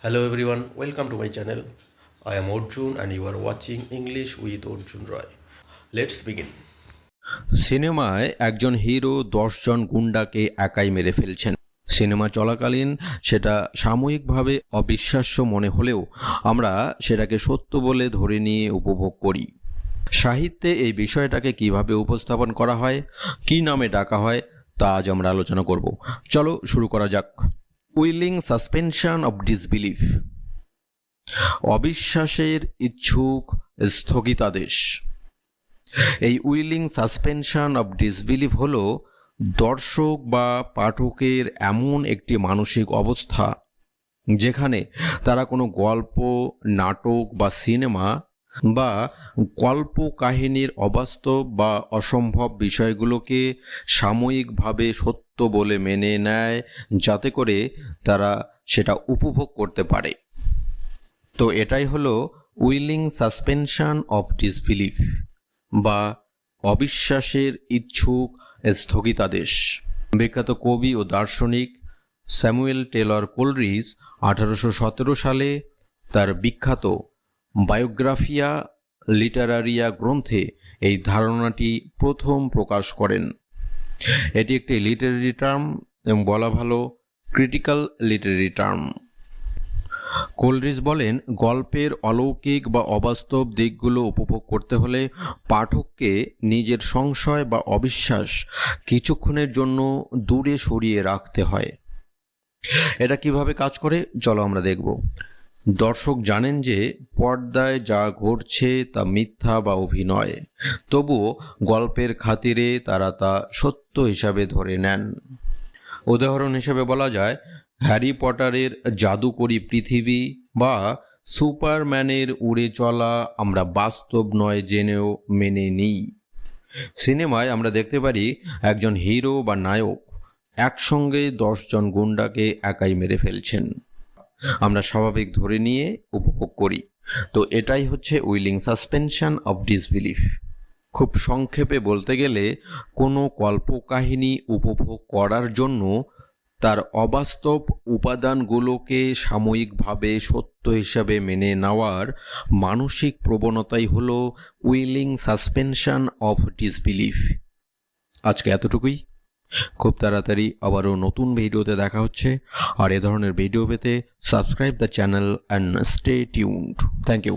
Hello everyone, welcome to my channel. I am Arjun and you are watching English with Arjun Roy. Let's begin. সিনেমায় একজন hero 10জন গুন্ডাকে একাই মেরে ফেলছেন। Cinema চলাকালীন সেটা সাময়িকভাবে অবিশ্বাস্য মনে হলেও আমরা সেটাকে সত্য বলে ধরে নিয়ে উপভোগ করি। সাহিত্যে এই বিষয়টাকে কিভাবে উপস্থাপন করা হয়, কী নামে ডাকা হয়, তা আজ আমরা আলোচনা করব। চলো শুরু করা যাক। উইলিং সাসপেনশন অব ডিসবিলিফ, অবিশ্বাসের ইচ্ছুক স্থগিতাদেশ। এই উইলিং সাসপেনশন অব ডিসবিলিভ হলো দর্শক বা পাঠকের এমন একটি মানসিক অবস্থা যেখানে তারা কোনো গল্প, নাটক বা সিনেমা বা কল্পকাহিনীর অবাস্তব বা অসম্ভব বিষয়গুলোকে সাময়িকভাবে সত্য বলে মেনে নেয়, যাতে করে তারা সেটা উপভোগ করতে পারে। তো এটাই হলো উইলিং সাসপেনশন অফ ডিসবিলিভ বা অবিশ্বাসের ইচ্ছুক স্থগিতাদেশ। বিখ্যাত কবি ও দার্শনিক স্যামুয়েল টেলর কোলরিজ 1817 সালে তার বিখ্যাত বায়োগ্রাফিয়া লিটারারিয়া গ্রন্থে এই ধারণাটি প্রথম প্রকাশ করেন। এটি একটি লিটারেরি টার্ম এবং বলা ভালো ক্রিটিক্যাল লিটারেরি টার্ম। কোলরিজ বলেন, গল্পের অলৌকিক বা অবাস্তব দিকগুলো উপভোগ করতে হলে পাঠককে নিজের সংশয় বা অবিশ্বাস কিছুক্ষণের জন্য দূরে সরিয়ে রাখতে হয়। এটা কিভাবে কাজ করে চলো আমরা দেখব। দর্শক জানেন যে পর্দায় যা ঘটছে তা মিথ্যা বা অভিনয়, তবুও গল্পের খাতিরে তারা তা সত্য হিসাবে ধরে নেন। উদাহরণ হিসেবে বলা যায়, হ্যারি পটারের জাদুকরী পৃথিবী বা সুপারম্যানের উড়ে চলা আমরা বাস্তব নয় জেনেও মেনে নিই। সিনেমায় আমরা দেখতে পারি একজন হিরো বা নায়ক একসঙ্গে 10জন গুন্ডাকে একাই মেরে ফেলছেন। আমরা স্বাভাবিক ধরে নিয়ে উপভোগ করি। তো এটাই হচ্ছে উইলিং সাসপেনশন অফ ডিসবিলিফ। খুব সংক্ষেপে বলতে গেলে, কোনো কল্পকাহিনী উপভোগ করার জন্য তার অবাস্তব উপাদানগুলোকে সাময়িকভাবে সত্য হিসাবে মেনে নেওয়ার মানসিক প্রবণতাই হলো উইলিং সাসপেনশন অফ ডিসবিলিফ। আজকে এতটুকুই। খুব তাড়াতাড়ি আবারও নতুন ভিডিওতে দেখা হচ্ছে। আর এ ধরনের ভিডিও পেতে subscribe the channel and stay tuned. Thank you.